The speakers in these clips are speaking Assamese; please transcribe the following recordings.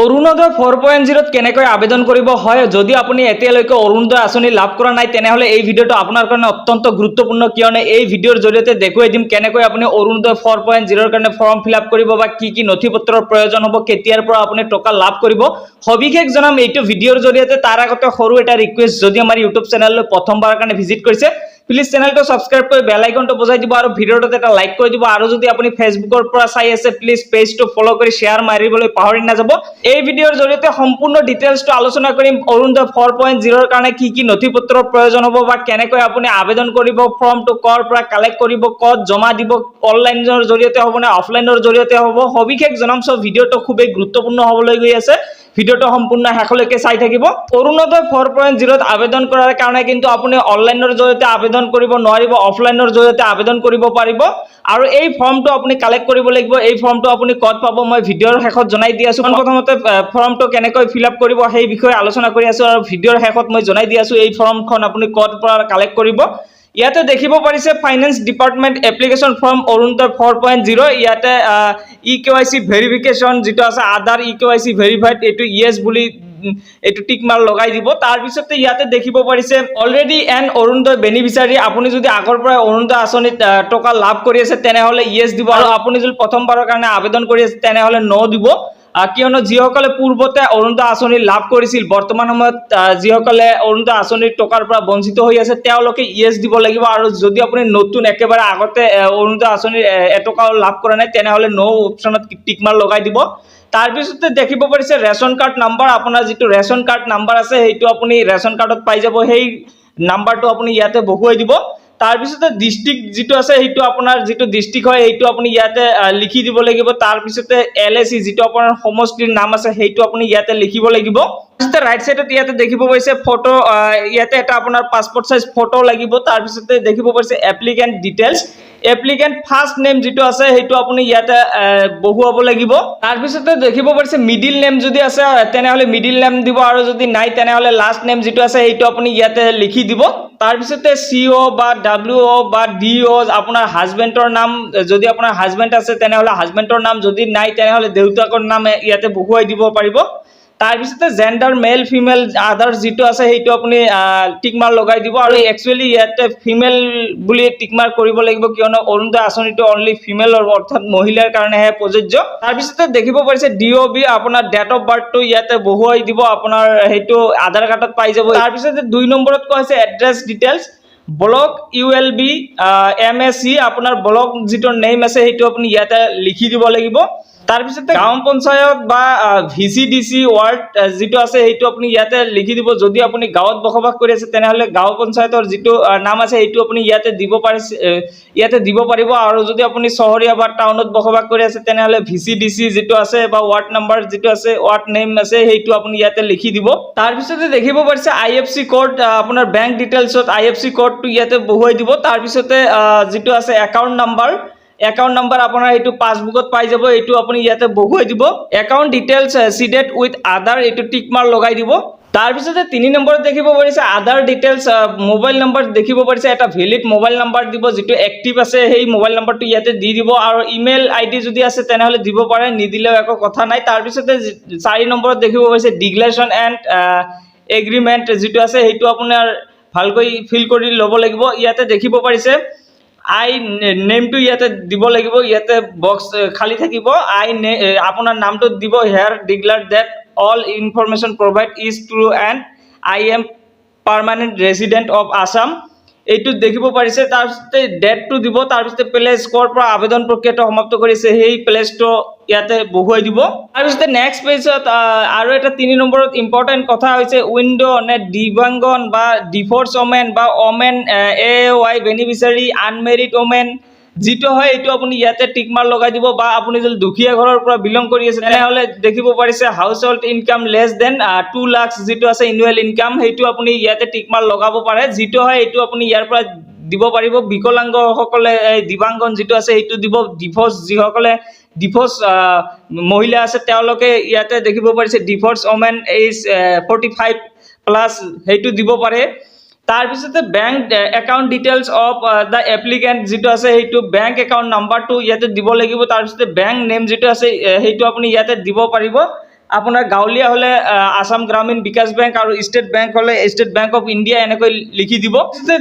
অৰুণোদয় 4.0 কেনেকৈ আবেদন কৰিব হয় যদি আপুনি এতিয়ালৈকে অৰুণোদয় আঁচনি লাভ কৰা নাই তেনেহলে এই ভিডিওটো আপোনাৰ কাৰণে অত্যন্ত গুৰুত্বপূৰ্ণ কিয়নো এই ভিডিওৰ জৰিয়তে দেখুৱাই দিম কেনেকৈ আপুনি অৰুণোদয় 4.0 ৰ কাৰণে ফৰ্ম ফিলআপ কৰিব বা কি নথিপত্ৰৰ প্ৰয়োজন হ'ব কেতিয়াৰ পৰা আপুনি টকা লাভ কৰিব সবিশেষ জনাম এইটো ভিডিওৰ জৰিয়তে তাৰ আগতে সৰু এটা ৰিকুৱেষ্ট যদি আমাৰ ইউটিউব চেনেললৈ প্ৰথমবাৰৰ কাৰণে ভিজিট কৰিছে প্লিজ চেনেলটো সাবস্ক্ৰাইব কৰি বেল আইকনটো বজাই দিব আৰু ভিডিওটোত এটা লাইক কৰি দিব আৰু যদি আপুনি ফেসবুকৰ পৰা চাই আছে প্লিজ পেজটো ফলো কৰি শেয়াৰ মাৰিবলৈ পাহৰি নাযাব এই ভিডিওৰ জৰিয়তে সম্পূৰ্ণ ডিটেইলছটো আলোচনা কৰিম অৰুণোদয় 4.0 ৰ কাৰণে কি নথিপত্ৰৰ প্ৰয়োজন হ'ব বা কেনেকৈ আপুনি আবেদন কৰিব ফৰ্মটো কৰ পৰা কালেক্ট কৰিব কত জমা দিব অনলাইনৰ জৰিয়তে হ'ব না অফলাইনৰ জৰিয়তে হ'ব সবিশেষ জনাম সব ভিডিওটো খুবেই গুৰুত্বপূৰ্ণ হ'বলৈ গৈ আছে ভিডিওটো সম্পূৰ্ণ শেষলৈকে চাই থাকিব অৰুণোদয় 4.0 ত আবেদন কৰাৰ কাৰণে কিন্তু আপুনি অনলাইনৰ জৰিয়তে আবেদন কৰিব নোৱাৰিব অফলাইনৰ জৰিয়তে আবেদন কৰিব পাৰিব আৰু এই ফৰ্মটো আপুনি কালেক্ট কৰিব লাগিব এই ফৰ্মটো আপুনি কত পাব মই ভিডিওৰ শেষত জনাই দি আছো প্ৰথমতে ফৰ্মটো কেনেকৈ ফিলআপ কৰিব সেই বিষয়ে আলোচনা কৰি আছো আৰু ভিডিওৰ শেষত মই জনাই দি আছো এই ফৰ্মখন আপুনি কত পৰা কালেক্ট কৰিব ইয়াতে দেখিব পাৰিছে finance department application form Orunodoi 4.0 ইয়াতে ইকেৱাইসি ভেৰিফিকেশন যেটো আছে আধাৰ ইকেৱাইসি ভেৰিফাইড এটো ইয়েস বুলি এটো টিক মাৰ লগাই দিব তাৰ পিছতে ইয়াতে দেখিব পাৰিছে অলৰেডি এন অৰুণোদয় বেনিফিচিয়াৰী আপুনি যদি আগৰ পৰা অৰুণোদয় আঁচনিত টকা লাভ কৰি আছে তেনেহলে ইয়েস দিব আৰু আপুনি যদি প্ৰথমবাৰৰ কাৰণে আবেদন কৰি আছে তেনেহলে নো দিব কিয়নো যিসকলে পূৰ্বতে অৰুণোদয় আঁচনি লাভ কৰিছিল বৰ্তমান সময়ত যিসকলে অৰুণোদয় আঁচনিৰ টকাৰ পৰা বঞ্চিত হৈ আছে তেওঁলোকে ইয়েস দিব লাগিব আৰু যদি আপুনি নতুন একেবাৰে আগতে অৰুণোদয় আঁচনিৰ এটকাও লাভ কৰা নাই তেনেহলে নো অপচনত টিক মাৰ লগাই দিব তাৰ পিছতে দেখিব পাৰিছে ৰেশন কাৰ্ড নাম্বাৰ আপোনাৰ যেটো ৰেশন কাৰ্ড নাম্বাৰ আছে হেতু আপুনি ৰেশন কাৰ্ডত পাই যাব সেই নাম্বাৰটো আপুনি ইয়াতে বহুৱাই দিব তাৰ পিছতে ডিস্ট্ৰিক্ট যেটো আছে হেতু আপোনাৰ যেটো ডিস্ট্ৰিক্ট হয় হেতু আপুনি ইয়াতে লিখি দিব লাগিব তাৰ পিছতে এলএসি যেটো আপোনাৰ সমষ্টিৰ নাম আছে হেতু আপুনি ইয়াতে লিখিব লাগিব পিছতে ৰাইট সাইডত ইয়াতে দেখিব পাইছে ফটো ইয়াতে এটা আপোনাৰ পাসপোৰ্ট সাইজ ফটো লাগিব তাৰ পিছতে দেখিব পাইছে applicant details applicant first name যেটো আছে হেতু আপুনি ইয়াতে বহুৱাব লাগিব তাৰ পিছতে দেখিব পাৰিছে মিডল নেম যদি আছে তেনেহলে মিডল নেম দিব আৰু যদি নাই তেনেহলে লাস্ট নেম যেটো আছে হেতু আপুনি ইয়াতে লিখি দিব তাৰ পিছতে সিও বা ডব্লিউও বা ডিও আপোনাৰ হাজবেন্ডৰ নাম যদি আপোনাৰ হাজবেন্ড আছে তেনেহলে হাজবেন্ডৰ নাম যদি নাই তেনেহলে দেউতাকৰ নাম ইয়াতে বহুৱাই দিব পাৰিব তাৰ পিছতে জেন্ডাৰ মেল ফিমেল আদাৰ যেটো আছে হেতু আপুনি টিক মাৰ লগাই দিব আৰু একচুয়ালি ইয়াতে ফিমেল বুলি টিক মাৰ কৰিব লাগিব কিয়নো অৰুণোদয় আঁচনিটো অনলি ফিমেল অৰ্থাৎ মহিলাৰ কাৰণেহে প্ৰযোজ্য তাৰ পিছতে দেখিব পাৰিছে ডিওবি আপোনাৰ ডেট অফ বাৰ্থটো ইয়াতে বহুৱাই দিব আপোনাৰ হেতু আধাৰ কাৰ্ডত পাই যাব তাৰ পিছতে 2 নম্বৰত কৈছে address details block ULB MSc আপোনাৰ ব্লক যেটো নেম আছে হেতু আপুনি ইয়াতে লিখি দিব লাগিব তাৰ পিছতে গাঁও পঞ্চায়ত বা ভিসিডিসি ওয়াৰ্ড যেটো আছে হেতু আপুনি ইয়াতে লিখি দিব যদি আপুনি গাঁৱত বসবাস কৰি আছে তেনেহলে গাঁও পঞ্চায়তৰ যেটো নাম আছে হেতু আপুনি ইয়াতে দিব পাৰিব আৰু যদি আপুনি চহৰীয়া বা টাউনত বসবাস কৰি আছে তেনেহলে ভিসিডিসি যেটো আছে বা ওয়াৰ্ড নাম্বাৰ যেটো আছে ওয়াৰ্ড নেম আছে হেতু আপুনি ইয়াতে লিখি দিব তাৰ পিছতে দেখিব পাৰিছে আইএফসি কোড আপোনাৰ বেংক ডিটেইলছত আইএফসি কোডটো ইয়াতে বহুৱাই দিব তাৰ পিছতে যেটো আছে একাউন্ট নাম্বাৰ আপোনাৰ এটো পাসবুকত পাই যাব এটো আপুনি ইয়াতে বহুৱাই দিব একাউন্ট ডিটেইলছ সিডেড উইথ আধাৰ এটো টিক মাৰ লগাই দিব তাৰ পিছতে 3 নম্বৰত দেখিব পাৰিছে আধাৰ ডিটেইলছ মোবাইল নাম্বাৰ দেখিব পাৰিছে এটা ভ্যালিড মোবাইল নাম্বাৰ দিব যেটো এক্টিভ আছে সেই মোবাইল নাম্বাৰটো ইয়াতে দি দিব আৰু ইমেইল আইডি যদি আছে তেনেহলে দিব পাৰে নিদিলেও একো কথা নাই তাৰ পিছতে 4 নম্বৰত দেখিব পাৰিছে ডিক্লেৰেশন এণ্ড এগ্ৰিমেন্ট যেটো আছে হেতু আপোনাৰ ভালকৈ ফিল কৰি ল'ব লাগিব ইয়াতে দেখিব পাৰিছে আই নেমটো ইয়াতে দিব লাগিব ইয়াতে বক্স খালি থাকিব আই আপোনাৰ নামটো দিব hair declare that all information provide is true and I am permanent resident of Assam এইটো দেখিব পাৰিছে তাৰ পিছতে ডেটটো দিব তাৰ পিছতে প্লে স্কোৰ পৰা আবেদন প্ৰক্ৰিয়াটো সমাপ্ত কৰিছে সেই প্লেসটো ইয়াতে বহুৱাই দিব তাৰ পিছতে নেক্সট পেজত আৰু এটা 3 নম্বৰত ইম্পৰ্টেন্ট কথা হৈছে উইন্ডো নে দিব্যাংগন বা ডিভোৰ্স ওমেন বা women AY beneficiary unmarried women যেটো হয় এটো আপুনি ইয়াতে টিক মাৰ লগাই দিব বা আপুনি যদি দুখিয়া ঘৰৰ পৰা বিলং কৰি আছে তেনেহলে দেখিব পাৰিছে household income less than 2 lakh যেটো আছে এনুৱেল ইনকাম হেতু আপুনি ইয়াতে টিক মাৰ লগাব পাৰে যেটো হয় এটো আপুনি ইয়াৰ পৰা দিব পাৰিব বিকলাঙ্গ সকলে দিব্যাংগন যেটো আছে হেতু দিব ডিভোৰ্স যিসকলে ডিভোৰ্স মহিলা আছে তেওঁলোকে ইয়াতে দেখিব পাৰিছে ডিভোৰ্স ওমেন এজ 45 প্লাস হেতু দিব পাৰে তাৰ পিছতে bank account details of the applicant যেটো আছে হেতু ব্যাংক একাউন্ট নাম্বাৰটো ইয়াতে দিব লাগিব তাৰ পিছতে ব্যাংক নেম যেটো আছে হেতু আপুনি ইয়াতে দিব পাৰিব আপোনাৰ গাঁৱলীয়া হ'লে আসাম গ্ৰামীণ বিকাশ বেংক আৰু ষ্টেট বেংক হ'লে ষ্টেট বেংক অফ ইণ্ডিয়া এনেকৈ লিখি দিব।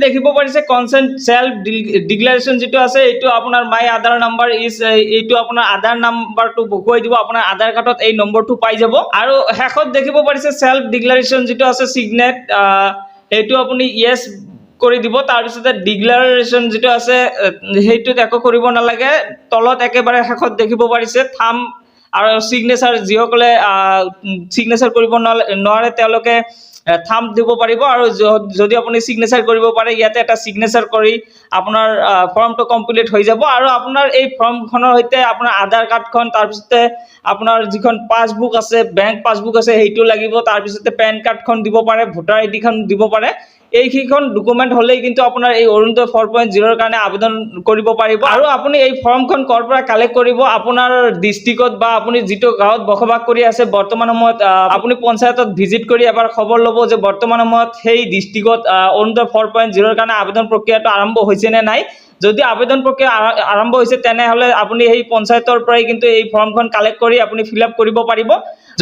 দেখিব পাৰিছে কনচেণ্ট চেল্ফ ডিক্লাৰেশ্যন যিটো আছে এইটো আপোনাৰ মাই আধাৰ নাম্বাৰ ইজ এইটো আপোনাৰ আধাৰ নাম্বাৰটো বহুৱাই দিব, আপোনাৰ আধাৰ কাৰ্ডত এই নম্বৰটো পাই যাব। আৰু শেষত দেখিব পাৰিছে চেল্ফ ডিক্লাৰেশ্যন যিটো আছে চিগনেট, সেইটো আপুনি য়েছ কৰি দিব। তাৰপিছতে ডিক্লাৰেশ্যন যিটো আছে সেইটোত একো কৰিব নালাগে। তলত একেবাৰে শেষত দেখিব পাৰিছে থাম্ব আৰু চিগনেচাৰ, যিসকলে চিগনেচাৰ কৰিব নোৱাৰে তেওঁলোকে থাম্ব দিব পাৰিব। আৰু যদি আপুনি চিগনেচাৰ কৰিব পাৰে ইয়াতে এটা চিগনেচাৰ কৰি আপোনাৰ ফৰ্মটো কমপ্লিট হৈ যাব। আৰু আপোনাৰ এই ফৰ্মখনৰ সৈতে আপোনাৰ আধাৰ কাৰ্ডখন, তাৰপিছতে আপোনাৰ যিখন পাছবুক আছে বেংক পাছবুক আছে সেইটো লাগিব, তাৰপিছতে পেন কাৰ্ডখন দিব পাৰে, ভোটাৰ আইডিখন দিব পাৰে। এইকেইখন ডকুমেণ্ট হ'লেই কিন্তু আপোনাৰ এই অৰুণোদয় 4.0 কাৰণে আবেদন কৰিব পাৰিব। আৰু আপুনি এই ফৰ্মখন ক'ৰ পৰা কালেক্ট কৰিব, আপোনাৰ ডিষ্ট্ৰিক্টত বা আপুনি যিটো গাঁৱত বসবাস কৰি আছে বৰ্তমান সময়ত আপুনি পঞ্চায়তত ভিজিট কৰি এবাৰ খবৰ ল'ব যে বৰ্তমান সময়ত সেই ডিষ্ট্ৰিক্টত অৰুণোদয় 4.0 কাৰণে আবেদন প্ৰক্ৰিয়াটো আৰম্ভ হৈছে নে নাই। যদি আবেদন প্ৰক্ৰিয়া আৰম্ভ হৈছে তেনেহ'লে আপুনি সেই পঞ্চায়তৰ পৰাই কিন্তু এই ফৰ্মখন কালেক্ট কৰি আপুনি ফিল আপ কৰিব পাৰিব।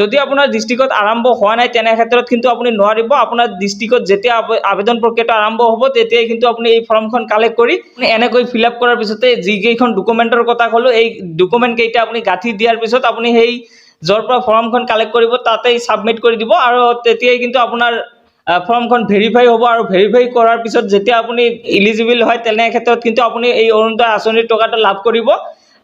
যদি আপোনাৰ ডিষ্ট্ৰিক্টত আৰম্ভ হোৱা নাই তেনে ক্ষেত্ৰত কিন্তু আপুনি নোৱাৰিব। আপোনাৰ ডিষ্ট্ৰিক্টত যেতিয়া আবেদন প্ৰক্ৰিয়াটো আৰম্ভ হ'ব তেতিয়াই কিন্তু আপুনি এই ফৰ্মখন কালেক্ট কৰি এনেকৈ ফিল আপ কৰাৰ পিছতে যিকেইখন ডকুমেণ্টৰ কথা ক'লোঁ এই ডকুমেণ্ট কেইটা আপুনি গাঁঠি দিয়াৰ পিছত আপুনি সেই য'ৰ পৰা ফৰ্মখন কালেক্ট কৰিব তাতেই ছাবমিট কৰি দিব। আৰু তেতিয়াই কিন্তু আপোনাৰ ফৰ্মখন ভেৰিফাই হ'ব। আৰু ভেৰিফাই কৰাৰ পিছত যেতিয়া আপুনি ইলিজিবল হয় তেনে ক্ষেত্ৰত কিন্তু আপুনি এই অৰুণোদয় আঁচনিৰ টকাটো লাভ কৰিব।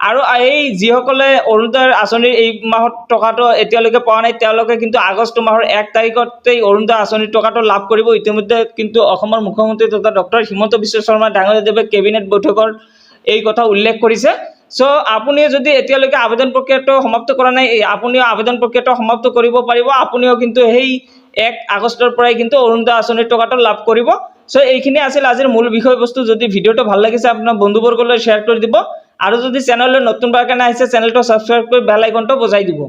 আৰু এই যিসকলে অৰুণোদয় আঁচনিৰ এই মাহত টকাটো এতিয়ালৈকে পোৱা নাই তেওঁলোকে কিন্তু আগষ্ট মাহৰ 1 তাৰিখতেই অৰুণোদয় আঁচনিৰ টকাটো লাভ কৰিব। ইতিমধ্যে কিন্তু অসমৰ মুখ্যমন্ত্ৰী তথা ডক্টৰ হিমন্ত বিশ্ব শৰ্মা ডাঙৰীয়াদেৱে কেবিনেট বৈঠকৰ এই কথা উল্লেখ কৰিছে। চ' আপুনি যদি এতিয়ালৈকে আবেদন প্ৰক্ৰিয়াটো সমাপ্ত কৰা নাই আপুনিও আবেদন প্ৰক্ৰিয়াটো সমাপ্ত কৰিব পাৰিব। আপুনিও কিন্তু সেই 1 আগষ্টৰ পৰাই কিন্তু অৰুণোদয় আঁচনিৰ টকাটো লাভ কৰিব। চ' এইখিনি আছিল আজিৰ মূল বিষয়বস্তু। যদি ভিডিঅ'টো ভাল লাগিছে আপোনাৰ বন্ধুবৰ্গলৈ শ্বেয়াৰ কৰি দিব। আৰু যদি চেনেললৈ নতুনবাৰ কাৰণে আহিছে চেনেলটো ছাবস্ক্ৰাইব কৰি বেল আইকনটো বজাই দিব।